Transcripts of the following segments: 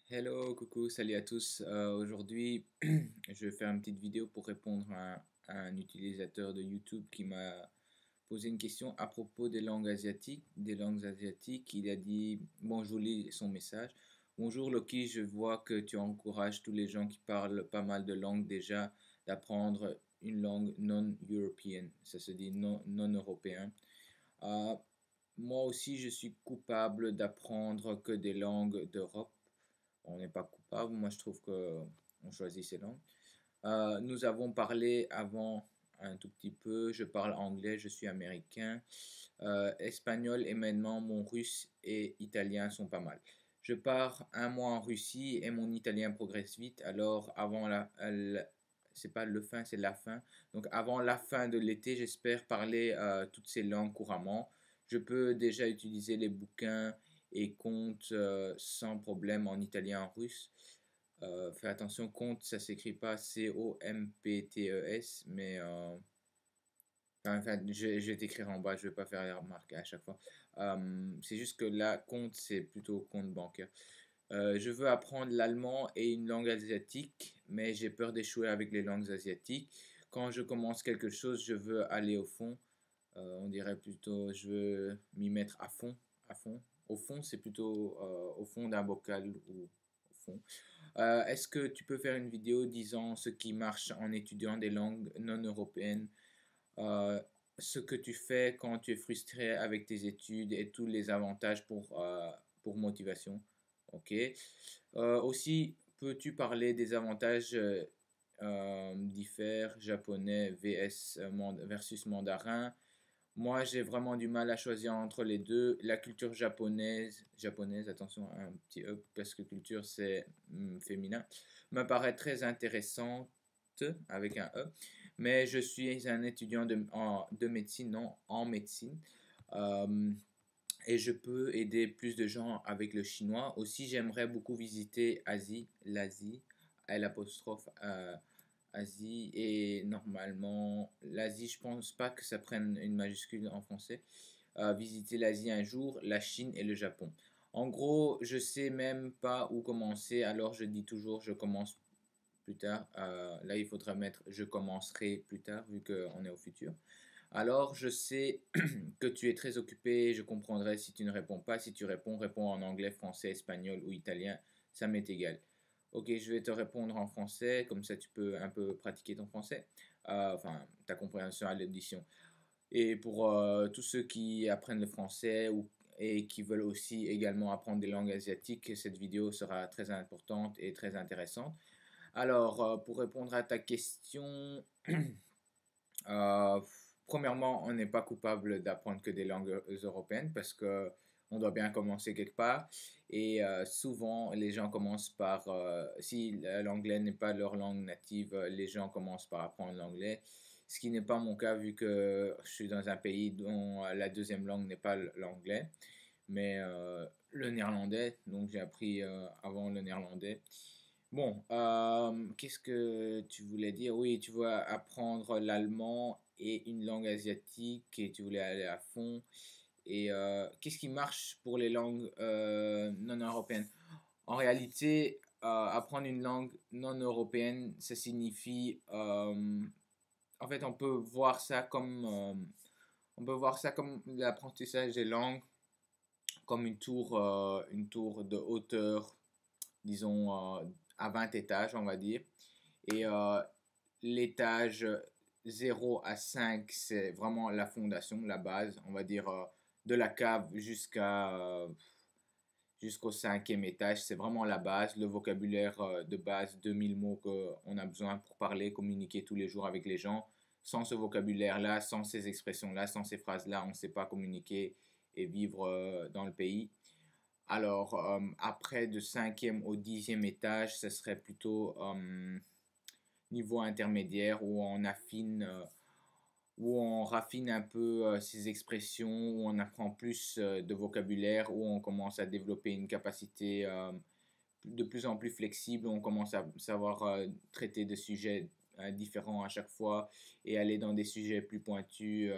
Hello, coucou, salut à tous. Aujourd'hui, je vais faire une petite vidéo pour répondre à un utilisateur de YouTube qui m'a posé une question à propos des langues asiatiques. Il a dit, bon, je vous lis son message. Bonjour Loki, je vois que tu encourages tous les gens qui parlent pas mal de langues déjà d'apprendre une langue non-européenne. Ça se dit non-européen. Euh, Moi aussi, je suis coupable d'apprendre que des langues d'Europe. On n'est pas coupable. Moi, je trouve que on choisit ses langues. Nous avons parlé avant un tout petit peu. Je parle anglais, je suis américain. Espagnol et maintenant mon russe et italien sont pas mal. Je pars un mois en Russie et mon italien progresse vite. Alors avant c'est pas le fin, c'est la fin. Donc avant la fin de l'été, j'espère parler toutes ces langues couramment. Je peux déjà utiliser les bouquins et comptes sans problème en italien, en russe. Fais attention, compte, ça s'écrit pas COMPTES, mais enfin, je vais t'écrire en bas, je vais pas faire les remarques à chaque fois. C'est juste que là, compte, c'est plutôt compte bancaire. Je veux apprendre l'allemand et une langue asiatique, mais j'ai peur d'échouer avec les langues asiatiques. Quand je commence quelque chose, je veux aller au fond. On dirait plutôt, je veux m'y mettre à fond, à fond. Au fond, c'est plutôt au fond d'un bocal ou au fond. Est-ce que tu peux faire une vidéo disant ce qui marche en étudiant des langues non européennes, euh, ce que tu fais quand tu es frustré avec tes études et tous les avantages pour motivation? Ok. Aussi, peux-tu parler des avantages diffèrent japonais versus mandarin? Moi, j'ai vraiment du mal à choisir entre les deux. La culture japonaise, attention, un petit E, parce que culture c'est féminin, me paraît très intéressante avec un E. Mais je suis un étudiant de médecine, non, en médecine. Euh, et je peux aider plus de gens avec le chinois. Aussi, j'aimerais beaucoup visiter l'Asie, L apostrophe Asie. Et normalement, l'Asie, je pense pas que ça prenne une majuscule en français. Visiter l'Asie un jour, la Chine et le Japon. En gros, je sais même pas où commencer, alors je dis toujours je commence plus tard. Là, il faudra mettre je commencerai plus tard, vu qu'on est au futur. Alors, je sais que tu es très occupé, je comprendrai si tu ne réponds pas. Si tu réponds, réponds en anglais, français, espagnol ou italien, ça m'est égal. Ok, je vais te répondre en français, comme ça tu peux un peu pratiquer ton français, enfin ta compréhension à l'audition. Et pour tous ceux qui apprennent le français et qui veulent aussi également apprendre des langues asiatiques, cette vidéo sera très importante et très intéressante. Alors, pour répondre à ta question, euh, premièrement, on n'est pas coupable d'apprendre que des langues européennes parce que on doit bien commencer quelque part. Et souvent, les gens commencent par, si l'anglais n'est pas leur langue native, les gens commencent par apprendre l'anglais. Ce qui n'est pas mon cas vu que je suis dans un pays dont la deuxième langue n'est pas l'anglais, mais le néerlandais. Donc j'ai appris avant le néerlandais. Bon, qu'est-ce que tu voulais dire? Oui, tu veux apprendre l'allemand et une langue asiatique et tu voulais aller à fond. Et qu'est-ce qui marche pour les langues non européennes? En réalité, apprendre une langue non européenne, ça signifie, en fait, on peut voir ça comme l'apprentissage des langues, comme une tour de hauteur, disons, à 20 étages, on va dire. Et l'étage 0 à 5, c'est vraiment la fondation, la base, on va dire, de la cave jusqu'au cinquième étage. C'est vraiment la base, le vocabulaire de base, 2000 mots qu'on a besoin pour parler, communiquer tous les jours avec les gens. Sans ce vocabulaire-là, sans ces expressions-là, sans ces phrases-là, on ne sait pas communiquer et vivre dans le pays. Alors, après de cinquième au dixième étage, ce serait plutôt niveau intermédiaire où on raffine un peu ses expressions, où on apprend plus de vocabulaire, où on commence à développer une capacité de plus en plus flexible, où on commence à savoir traiter de sujets différents à chaque fois et aller dans des sujets plus pointus.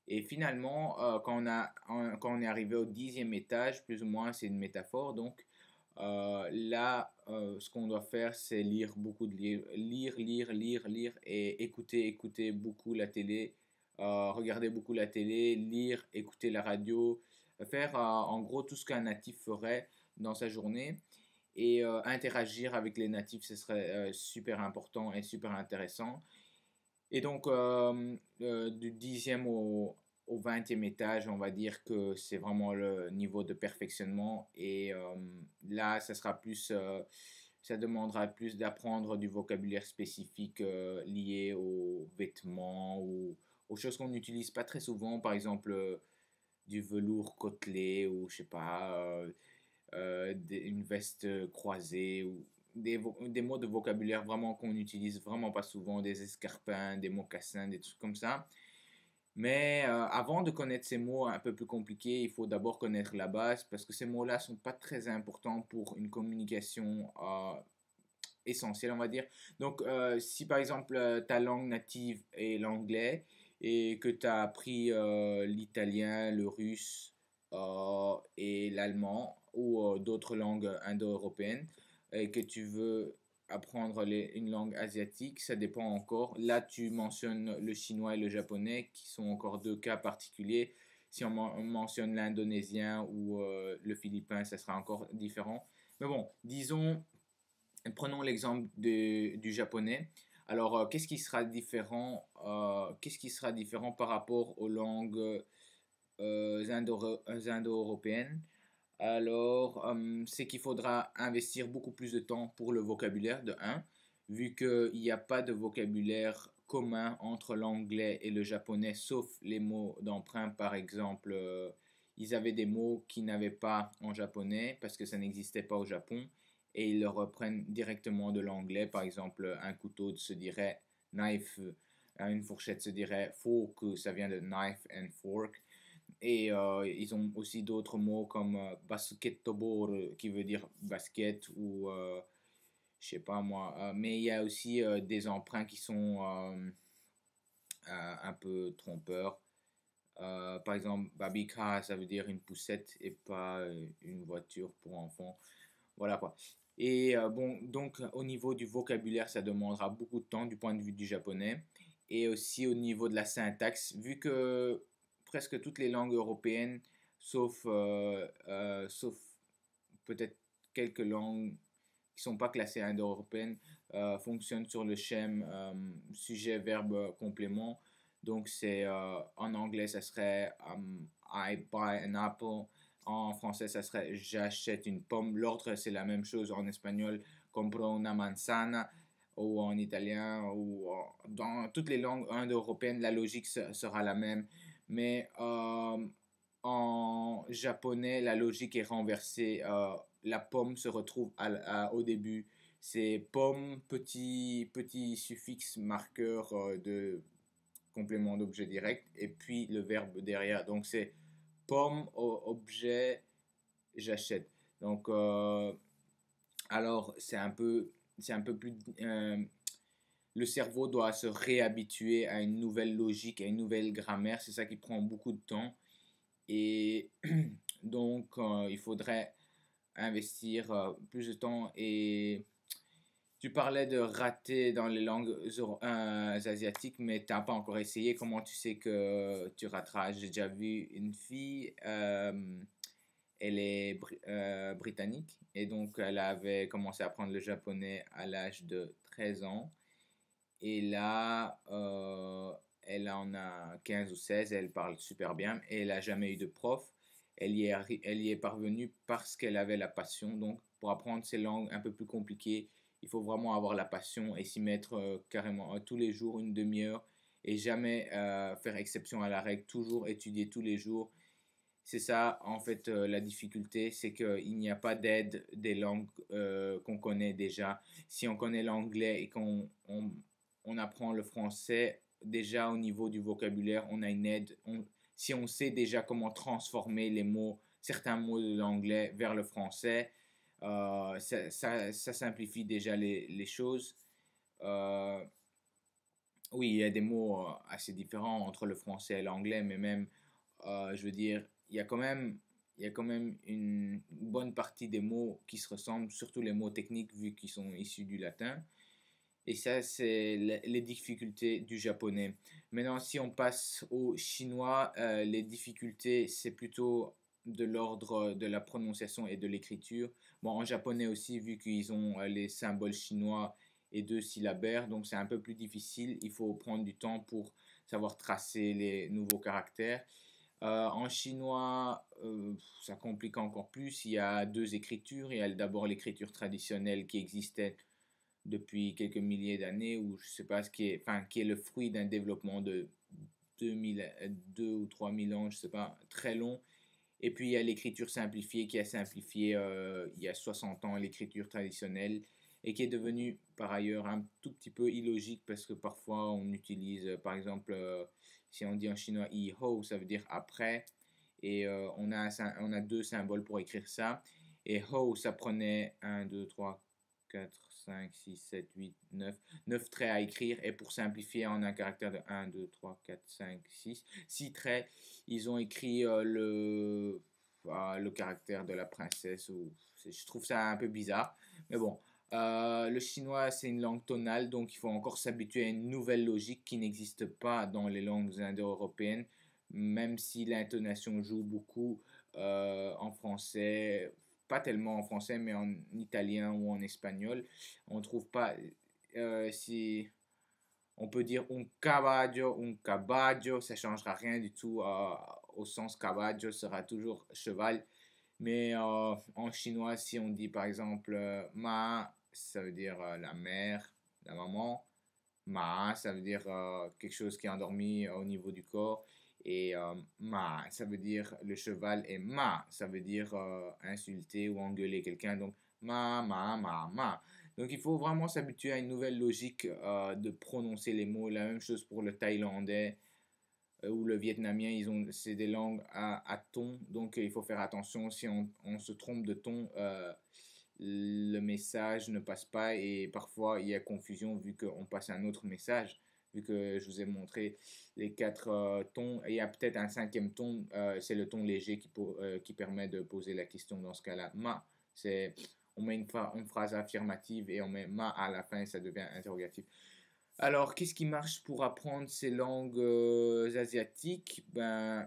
Et finalement, quand on est arrivé au dixième étage, plus ou moins, c'est une métaphore, donc Ce qu'on doit faire, c'est lire beaucoup de livres, lire et écouter beaucoup la télé, regarder beaucoup la télé, lire, écouter la radio, faire en gros tout ce qu'un natif ferait dans sa journée et interagir avec les natifs, ce serait super important et super intéressant. Et donc, du 10e au 20e étage, on va dire que c'est vraiment le niveau de perfectionnement. Et là, ça demandera plus d'apprendre du vocabulaire spécifique lié aux vêtements ou aux choses qu'on n'utilise pas très souvent. Par exemple, du velours côtelé ou je sais pas, une veste croisée ou des mots de vocabulaire vraiment qu'on utilise vraiment pas souvent, des escarpins, des mocassins, des trucs comme ça. Mais avant de connaître ces mots un peu plus compliqués, il faut d'abord connaître la base parce que ces mots-là sont pas très importants pour une communication essentielle, on va dire. Donc, si par exemple ta langue native est l'anglais et que tu as appris l'italien, le russe et l'allemand ou d'autres langues indo-européennes et que tu veux apprendre une langue asiatique, ça dépend encore. Là, tu mentionnes le chinois et le japonais qui sont encore deux cas particuliers. Si on mentionne l'indonésien ou le philippin, ça sera encore différent. Mais bon, disons prenons l'exemple du japonais. Alors, qu'est-ce qui sera différent par rapport aux langues indo-européennes? Alors, c'est qu'il faudra investir beaucoup plus de temps pour le vocabulaire, de un, vu qu'il n'y a pas de vocabulaire commun entre l'anglais et le japonais, sauf les mots d'emprunt, par exemple. Ils avaient des mots qu'ils n'avaient pas en japonais parce que ça n'existait pas au Japon et ils le reprennent directement de l'anglais. Par exemple, un couteau se dirait knife, une fourchette se dirait fork, ça vient de knife and fork. Et ils ont aussi d'autres mots comme basketball qui veut dire basket ou je sais pas moi. Mais il y a aussi des emprunts qui sont un peu trompeurs. Par exemple, baby car, ça veut dire une poussette et pas une voiture pour enfants. Voilà quoi. Et bon, donc au niveau du vocabulaire, ça demandera beaucoup de temps du point de vue du japonais. Et aussi au niveau de la syntaxe, vu que presque toutes les langues européennes, sauf peut-être quelques langues qui sont pas classées indo-européennes, fonctionnent sur le schème sujet, verbe, complément. Donc c'est en anglais, ça serait I buy an apple. En français, ça serait j'achète une pomme. L'ordre, c'est la même chose en espagnol, compro una manzana, ou en italien, ou dans toutes les langues indo-européennes, la logique sera la même. Mais en japonais, la logique est renversée. La pomme se retrouve au début. C'est pomme, petit suffixe marqueur de complément d'objet direct, et puis le verbe derrière. Donc c'est pomme, objet, j'achète. Donc, alors c'est un peu plus. Le cerveau doit se réhabituer à une nouvelle logique, à une nouvelle grammaire. C'est ça qui prend beaucoup de temps. Et donc, il faudrait investir plus de temps. Et tu parlais de rater dans les langues asiatiques, mais tu n'as pas encore essayé. Comment tu sais que tu rateras? J'ai déjà vu une fille, elle est britannique, et donc elle avait commencé à apprendre le japonais à l'âge de 13 ans. Et là, elle en a 15 ou 16, elle parle super bien, et elle n'a jamais eu de prof. Elle y est parvenue parce qu'elle avait la passion. Donc, pour apprendre ces langues un peu plus compliquées, il faut vraiment avoir la passion et s'y mettre carrément tous les jours, une demi-heure, et jamais faire exception à la règle, toujours étudier tous les jours. C'est ça, en fait, la difficulté, c'est qu'il n'y a pas d'aide des langues qu'on connaît déjà. Si on connaît l'anglais et on apprend le français, déjà au niveau du vocabulaire, on a une aide. Si on sait déjà comment transformer les mots, certains mots de l'anglais vers le français, ça simplifie déjà les choses. Euh, oui, il y a des mots assez différents entre le français et l'anglais, mais même, je veux dire, il y a quand même, il y a quand même une bonne partie des mots qui se ressemblent, surtout les mots techniques vu qu'ils sont issus du latin. Et ça, c'est les difficultés du japonais. Maintenant, si on passe au chinois, les difficultés, c'est plutôt de l'ordre de la prononciation et de l'écriture. Bon, en japonais aussi, vu qu'ils ont les symboles chinois et deux syllabaires, donc c'est un peu plus difficile. Il faut prendre du temps pour savoir tracer les nouveaux caractères. En chinois, ça complique encore plus. Il y a deux écritures. Il y a d'abord l'écriture traditionnelle qui existait depuis quelques milliers d'années, ou je sais pas ce qui est, enfin, qui est le fruit d'un développement de 2 ou 3000 ans, je sais pas, très long. Et puis il y a l'écriture simplifiée qui a simplifié il y a 60 ans l'écriture traditionnelle et qui est devenue par ailleurs un tout petit peu illogique parce que parfois on utilise, par exemple, si on dit en chinois i ho, ça veut dire après, et on a deux symboles pour écrire ça. Et ho, ça prenait 1, 2, 3, 4, 5, 6, 7, 8, 9 traits à écrire. Et pour simplifier en un caractère de 1, 2, 3, 4, 5, 6 traits, ils ont écrit le caractère de la princesse. Je trouve ça un peu bizarre. Mais bon, le chinois, c'est une langue tonale, donc il faut encore s'habituer à une nouvelle logique qui n'existe pas dans les langues indo-européennes, même si l'intonation joue beaucoup en français, pas tellement en français, mais en italien ou en espagnol. On trouve pas, si on peut dire un caballo, ça changera rien du tout au sens caballo, sera toujours cheval. Mais en chinois, si on dit par exemple ma, ça veut dire la mère, la maman. Ma, ça veut dire quelque chose qui est endormi au niveau du corps. Et ma, ça veut dire le cheval. Et ma, ça veut dire insulter ou engueuler quelqu'un. Donc ma. Donc il faut vraiment s'habituer à une nouvelle logique de prononcer les mots. La même chose pour le thaïlandais ou le vietnamien. C'est des langues à ton. Donc il faut faire attention si on se trompe de ton. Le message ne passe pas et parfois il y a confusion vu qu'on passe un autre message, vu que je vous ai montré les quatre tons. Et il y a peut-être un cinquième ton, c'est le ton léger qui permet de poser la question dans ce cas-là. Ma, c'est, on met une phrase affirmative et on met ma à la fin et ça devient interrogatif. Alors, qu'est-ce qui marche pour apprendre ces langues asiatiques? Ben,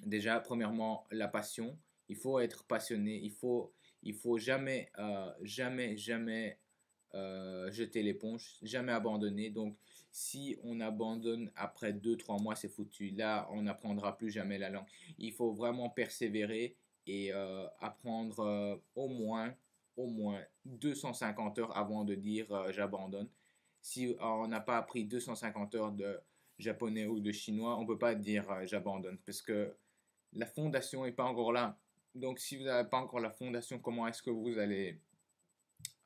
déjà, premièrement, la passion. Il faut être passionné. Il faut jamais, jamais jeter l'éponge, jamais abandonner. Donc, si on abandonne après 2, 3 mois, c'est foutu. Là, on n'apprendra plus jamais la langue. Il faut vraiment persévérer et apprendre au moins 250 heures avant de dire j'abandonne. Si on n'a pas appris 250 heures de japonais ou de chinois, on ne peut pas dire j'abandonne parce que la fondation n'est pas encore là. Donc, si vous n'avez pas encore la fondation, comment est-ce que vous allez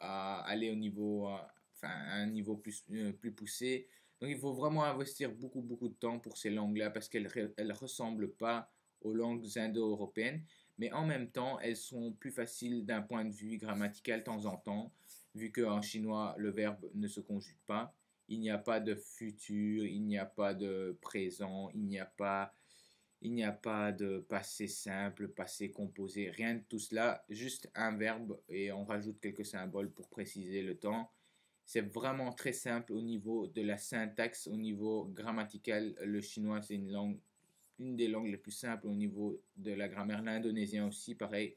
aller au niveau, enfin, à un niveau plus poussé? Donc, il faut vraiment investir beaucoup de temps pour ces langues-là parce qu'elles ne ressemblent pas aux langues indo-européennes. Mais en même temps, elles sont plus faciles d'un point de vue grammatical de temps en temps, vu qu'en chinois, le verbe ne se conjugue pas. Il n'y a pas de futur, il n'y a pas de présent, il n'y a pas de passé simple, passé composé, rien de tout cela, juste un verbe et on rajoute quelques symboles pour préciser le temps. C'est vraiment très simple au niveau de la syntaxe, au niveau grammatical. Le chinois, c'est une des langues les plus simples au niveau de la grammaire. L'indonésien aussi, pareil.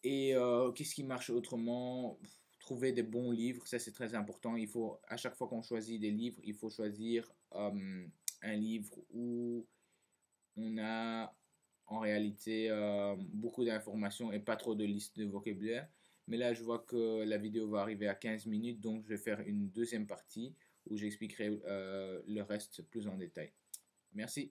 Et qu'est-ce qui marche autrement? Trouver des bons livres, ça c'est très important. Il faut, à chaque fois qu'on choisit des livres, il faut choisir un livre où on a en réalité beaucoup d'informations et pas trop de listes de vocabulaire. Mais là, je vois que la vidéo va arriver à 15 minutes, donc je vais faire une deuxième partie où j'expliquerai le reste plus en détail. Merci.